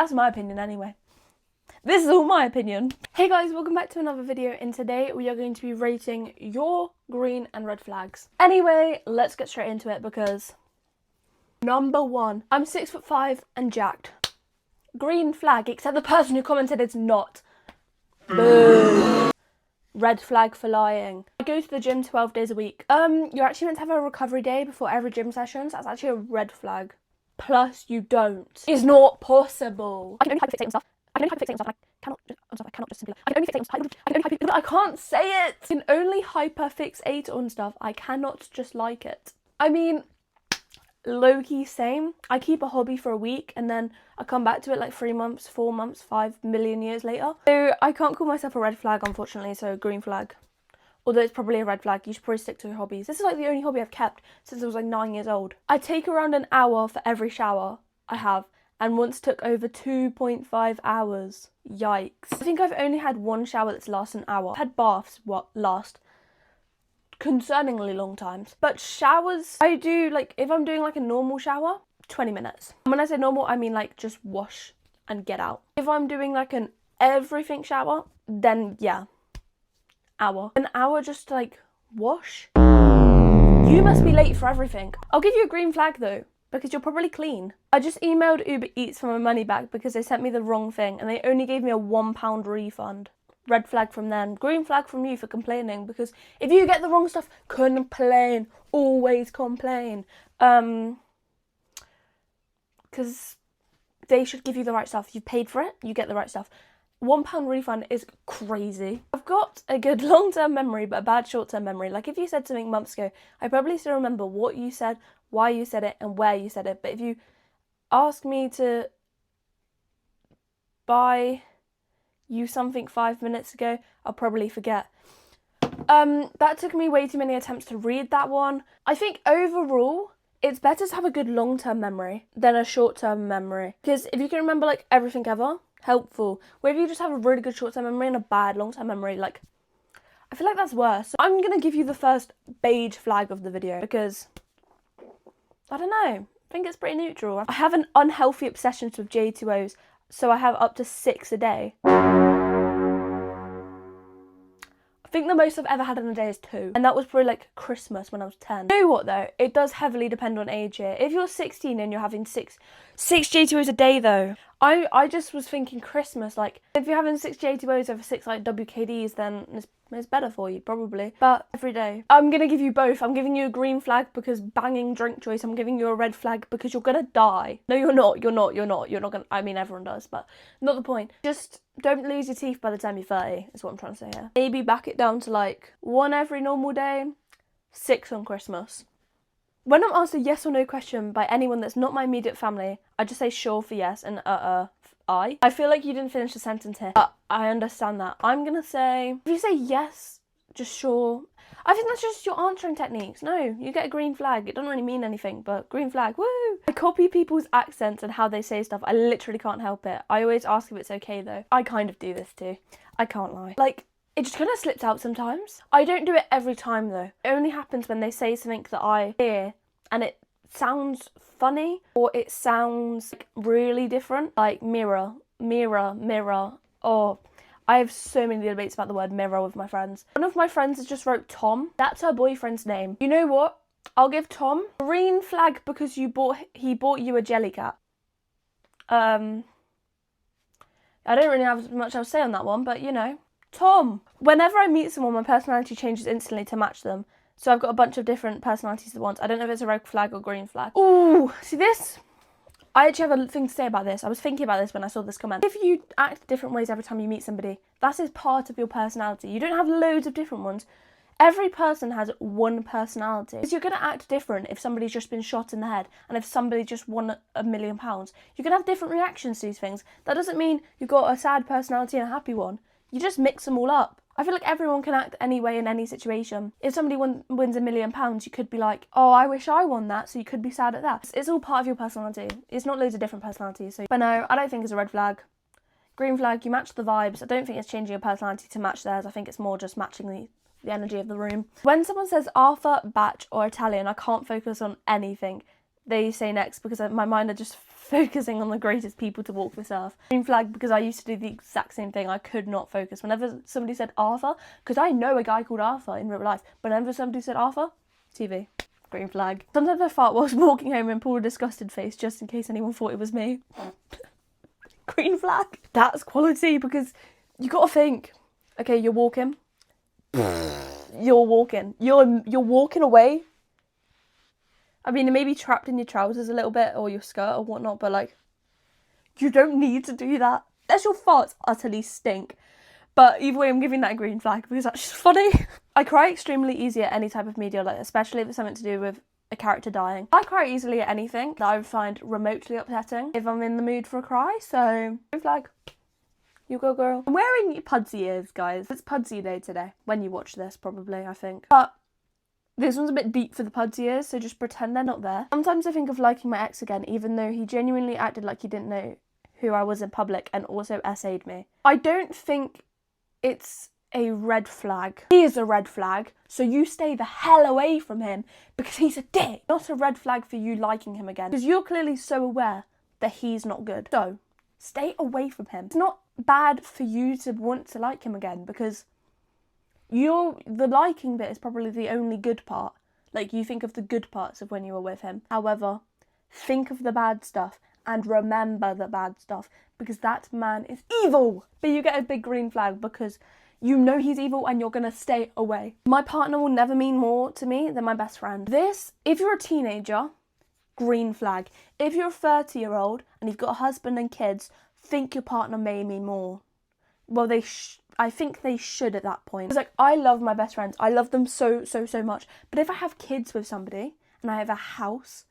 That's my opinion anyway. This is all my opinion. Hey guys, welcome back to another video, and today we are going to be rating your green and red flags. Anyway, let's get straight into it because number 1, I'm 6'5" and jacked. Green flag, except the person who commented is not. Boo. Red flag for lying. I go to the gym 12 days a week. You're actually meant to have a recovery day before every gym session, so that's actually a red flag. Plus, you don't. It's not possible. I can only hyperfixate on stuff. I can can't say it. I can only hyperfixate on stuff. I cannot just like it. I mean, low-key same. I keep a hobby for a week and then I come back to it like 3 months, 4 months, 5 million years later. So I can't call myself a red flag, unfortunately, so green flag. Although it's probably a red flag, you should probably stick to your hobbies. This is like the only hobby I've kept since I was like 9 years old. I take around an hour for every shower I have, and once took over 2.5 hours. Yikes. I think I've only had one shower that's lasted an hour. I've had baths last concerningly long times. But showers, I do like, if I'm doing like a normal shower, 20 minutes. And when I say normal, I mean like just wash and get out. If I'm doing like an everything shower, then yeah, hour. An hour just to like wash? You must be late for everything. I'll give you a green flag though, because you're probably clean. I just emailed Uber Eats for my money back because they sent me the wrong thing and they only gave me a £1 refund. Red flag from them. Green flag from you for complaining, because if you get the wrong stuff, complain. Always complain. Because they should give you the right stuff. You paid for it, you get the right stuff. £1 refund is crazy. I've got a good long-term memory but a bad short-term memory. Like if you said something months ago, I probably still remember what you said, why you said it and where you said it. But if you ask me to buy you something 5 minutes ago, I'll probably forget. That took me way too many attempts to read that one. I think overall, it's better to have a good long-term memory than a short-term memory. Because if you can remember like everything ever, helpful. Where if you just have a really good short-term memory and a bad long-term memory, like, I feel like that's worse. So I'm going to give you the first beige flag of the video because, I don't know, I think it's pretty neutral. I have an unhealthy obsession with J2Os, so I have up to 6 a day. I think the most I've ever had in a day is 2. And that was probably like Christmas when I was 10. You know what though? It does heavily depend on age here. If you're 16 and you're having six J2Os a day though, I just was thinking Christmas, like if you're having 6 J2Os over 6 like WKDs, then it's better for you probably. But every day. I'm gonna give you both. I'm giving you a green flag because banging drink choice. I'm giving you a red flag because you're gonna die. No, you're not gonna, I mean everyone does, but not the point. Just don't lose your teeth by the time you're 30 is what I'm trying to say here. Maybe back it down to like 1 every normal day, 6 on Christmas. When I'm asked a yes or no question by anyone that's not my immediate family, I just say sure for yes and I feel like you didn't finish the sentence here, but I understand that. I'm gonna say, if you say yes, just sure. I think that's just your answering techniques. No, you get a green flag. It doesn't really mean anything, but green flag, woo! I copy people's accents and how they say stuff. I literally can't help it. I always ask if it's okay though. I kind of do this too. I can't lie. Like, it just kind of slips out sometimes. I don't do it every time though. It only happens when they say something that I hear and it sounds funny or it sounds like really different. Like mirror. Oh, I have so many debates about the word mirror with my friends. One of my friends has just wrote Tom. That's her boyfriend's name. You know what? I'll give Tom green flag because he bought you a jelly cat. I don't really have much else to say on that one, but you know. Tom. Whenever I meet someone, my personality changes instantly to match them. So I've got a bunch of different personalities at once. I don't know if it's a red flag or green flag. Ooh, see this? I actually have a thing to say about this. I was thinking about this when I saw this comment. If you act different ways every time you meet somebody, that is part of your personality. You don't have loads of different ones. Every person has one personality. Because you're going to act different if somebody's just been shot in the head and if somebody just won £1 million. You're going to have different reactions to these things. That doesn't mean you've got a sad personality and a happy one. You just mix them all up. I feel like everyone can act any way in any situation. If somebody wins £1 million, you could be like, oh, I wish I won that, so you could be sad at that. It's all part of your personality. It's not loads of different personalities. But no, I don't think it's a red flag. Green flag, you match the vibes. I don't think it's changing your personality to match theirs. I think it's more just matching the energy of the room. When someone says Arthur, Batch or Italian, I can't focus on anything. they say next because my mind are just focusing on the greatest people to walk this earth. Green flag because I used to do the exact same thing. I could not focus. Whenever somebody said Arthur, because I know a guy called Arthur in real life, but whenever somebody said Arthur, TV, green flag. Sometimes I fart whilst walking home and pull a disgusted face just in case anyone thought it was me. Green flag. That's quality because you got to think, okay, you're walking. You're walking. You're walking away. I mean, it may be trapped in your trousers a little bit or your skirt or whatnot, but like, you don't need to do that. Unless your farts utterly stink. But either way, I'm giving that a green flag because that's just funny. I cry extremely easy at any type of media, like especially if it's something to do with a character dying. I cry easily at anything that I would find remotely upsetting if I'm in the mood for a cry, so green flag. You go, girl. I'm wearing pudsey ears, guys. It's pudsey day today. When you watch this, probably, I think. But this one's a bit deep for the pudsey ears, so just pretend they're not there. Sometimes I think of liking my ex again, even though he genuinely acted like he didn't know who I was in public and also essayed me. I don't think it's a red flag. He is a red flag, so you stay the hell away from him because he's a dick. Not a red flag for you liking him again, because you're clearly so aware that he's not good. So, stay away from him. It's not bad for you to want to like him again because the liking bit is probably the only good part. Like, you think of the good parts of when you were with him. However, think of the bad stuff and remember the bad stuff because that man is evil. But you get a big green flag because you know he's evil and you're gonna stay away. My partner will never mean more to me than my best friend. This, if you're a teenager, green flag. If you're a 30-year-old and you've got a husband and kids, think your partner may mean more. Well, I think they should at that point. It's like, I love my best friends. I love them so, so, so much. But if I have kids with somebody and I have a house,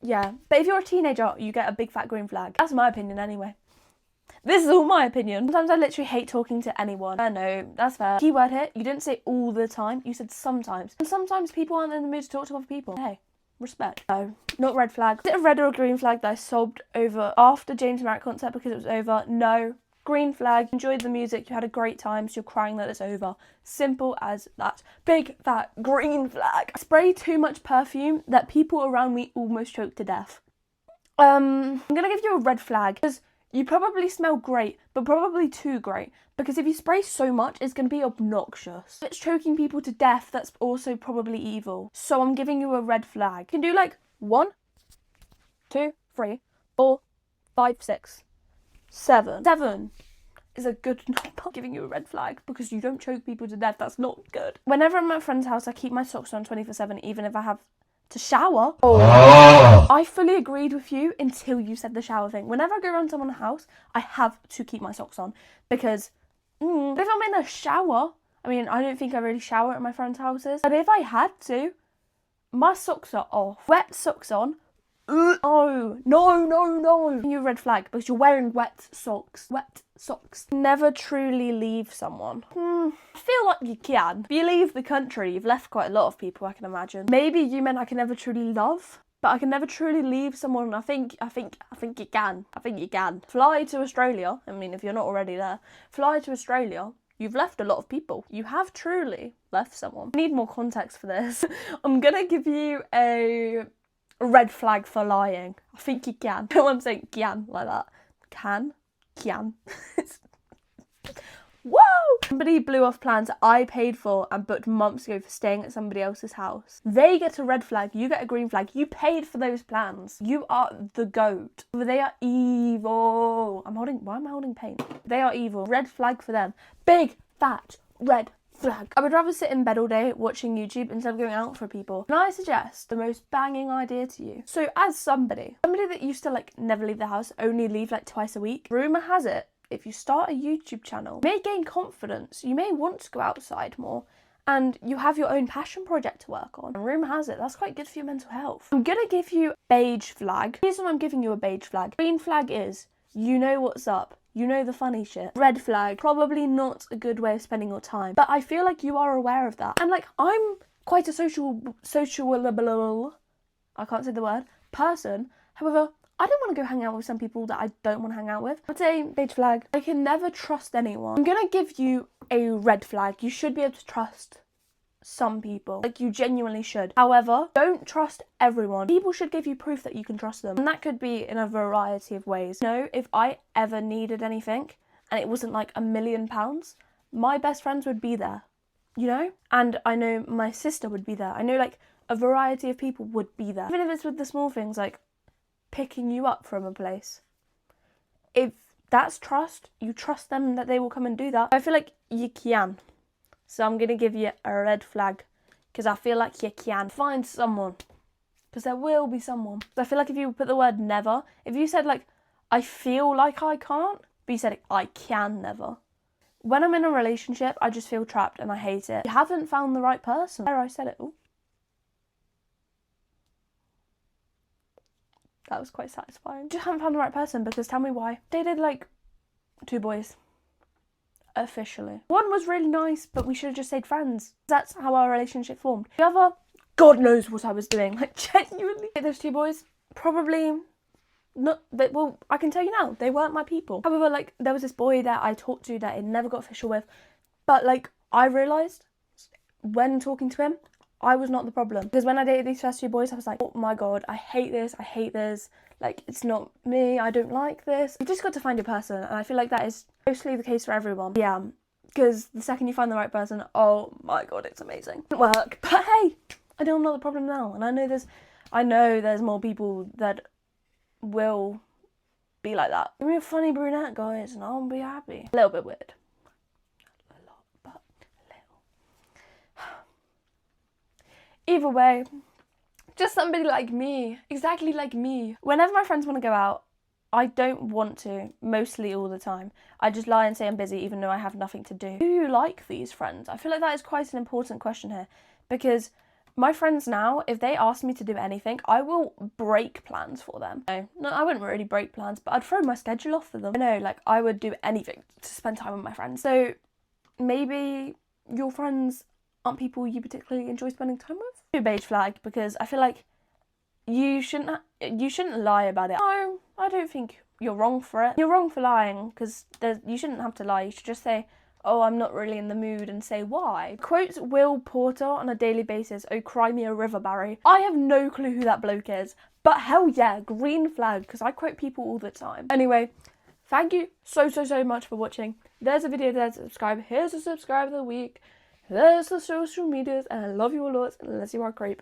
yeah. But if you're a teenager, you get a big fat green flag. That's my opinion anyway. This is all my opinion. Sometimes I literally hate talking to anyone. I know, that's fair. Keyword here, you didn't say all the time. You said sometimes. And sometimes people aren't in the mood to talk to other people. Hey, respect. No, not red flag. Is it a red or a green flag that I sobbed over after James Merritt concert because it was over? No. Green flag. Enjoyed the music, you had a great time, so you're crying that it's over. Simple as that. Big fat green flag. I spray too much perfume that people around me almost choke to death. I'm gonna give you a red flag because you probably smell great, but probably too great. Because if you spray so much, it's gonna be obnoxious. If it's choking people to death, that's also probably evil. So I'm giving you a red flag. You can do like 1, 2, 3, 4, 5, 6, 7. 7 is a good number. I'm giving you a red flag because you don't choke people to death. That's not good. Whenever I'm at a friend's house, I keep my socks on 24/7, even if I have to shower. I fully agreed with you until you said the shower thing. Whenever I go around someone's house, I have to keep my socks on because if I'm in a shower, I mean, I don't think I really shower at my friends' houses, but if I had to, my socks are off. Wet socks on. Oh, no. You red flag because you're wearing wet socks. Wet socks. Never truly leave someone. I feel like you can. If you leave the country, you've left quite a lot of people, I can imagine. Maybe you meant I can never truly love, but I can never truly leave someone. I think you can. I think you can. Fly to Australia. I mean, if you're not already there, fly to Australia. You've left a lot of people. You have truly left someone. I need more context for this. I'm gonna give you a red flag for lying. I think you can. No, I'm saying can like that. Can. Whoa! Somebody blew off plans I paid for and booked months ago for staying at somebody else's house. They get a red flag, you get a green flag. You paid for those plans. You are the goat. They are evil. Why am I holding paint? They are evil. Red flag for them. Big, fat, red flag. I would rather sit in bed all day watching YouTube instead of going out for people. Can I suggest the most banging idea to you? So as somebody that used to like never leave the house, only leave like twice a week, rumour has it, if you start a YouTube channel, you may gain confidence, you may want to go outside more, and you have your own passion project to work on. And rumour has it, that's quite good for your mental health. I'm gonna give you beige flag. Here's what I'm giving you a beige flag. Green flag is, you know what's up. You know the funny shit. Red flag, probably not a good way of spending your time. But I feel like you are aware of that. And like, I'm quite a social, I can't say the word, person. However, I don't want to go hang out with some people that I don't want to hang out with. I'd say beige flag. I can never trust anyone. I'm gonna give you a red flag. You should be able to trust some people. Like, you genuinely should. However, don't trust everyone. People should give you proof that you can trust them. And that could be in a variety of ways. You know, if I ever needed anything and it wasn't like £1 million, my best friends would be there, you know? And I know my sister would be there. I know like a variety of people would be there. Even if it's with the small things like picking you up from a place. If that's trust, you trust them that they will come and do that. I feel like you can. So I'm going to give you a red flag because I feel like you can find someone, because there will be someone. I feel like if you put the word never, if you said like, I feel like I can't, but you said I can never. When I'm in a relationship, I just feel trapped and I hate it. You haven't found the right person. There, I said it. Ooh. That was quite satisfying. Just haven't found the right person, because tell me why. Dated like 2 boys. Officially. One was really nice, but we should have just stayed friends. That's how our relationship formed. The other, God knows what I was doing. Like, genuinely. Those 2 boys, probably not, well, I can tell you now, they weren't my people. However, like, there was this boy that I talked to that I never got official with, but like, I realised when talking to him, I was not the problem. Because when I dated these first 2 boys, I was like, oh my God, I hate this, like, it's not me, I don't like this. You've just got to find your person, and I feel like that is mostly the case for everyone. Yeah, because the second you find the right person, oh my God, it's amazing. It didn't work, but hey, I know I'm not the problem now, and I know there's more people that will be like that. Give me a funny brunette, guys, and I'll be happy. A little bit weird. A lot, but a little. Either way, just somebody like me, exactly like me. Whenever my friends want to go out, I don't want to, mostly all the time. I just lie and say I'm busy even though I have nothing to do. Do you like these friends? I feel like that is quite an important question here, because my friends now, if they ask me to do anything, I will break plans for them. No, I wouldn't really break plans, but I'd throw my schedule off for them. I know, like, I would do anything to spend time with my friends. So maybe your friends aren't people you particularly enjoy spending time with. Do beige flag, because I feel like you shouldn't lie about it. No, I don't think you're wrong for it. You're wrong for lying, because you shouldn't have to lie. You should just say, oh, I'm not really in the mood, and say why. Quotes Will Porter on a daily basis, oh, cry me a river, Barry. I have no clue who that bloke is, but hell yeah, green flag, because I quote people all the time. Anyway, thank you so much for watching. There's a video there to subscribe. Here's a subscribe of the week. There's the social medias, and I love you all lots, unless you are a creep.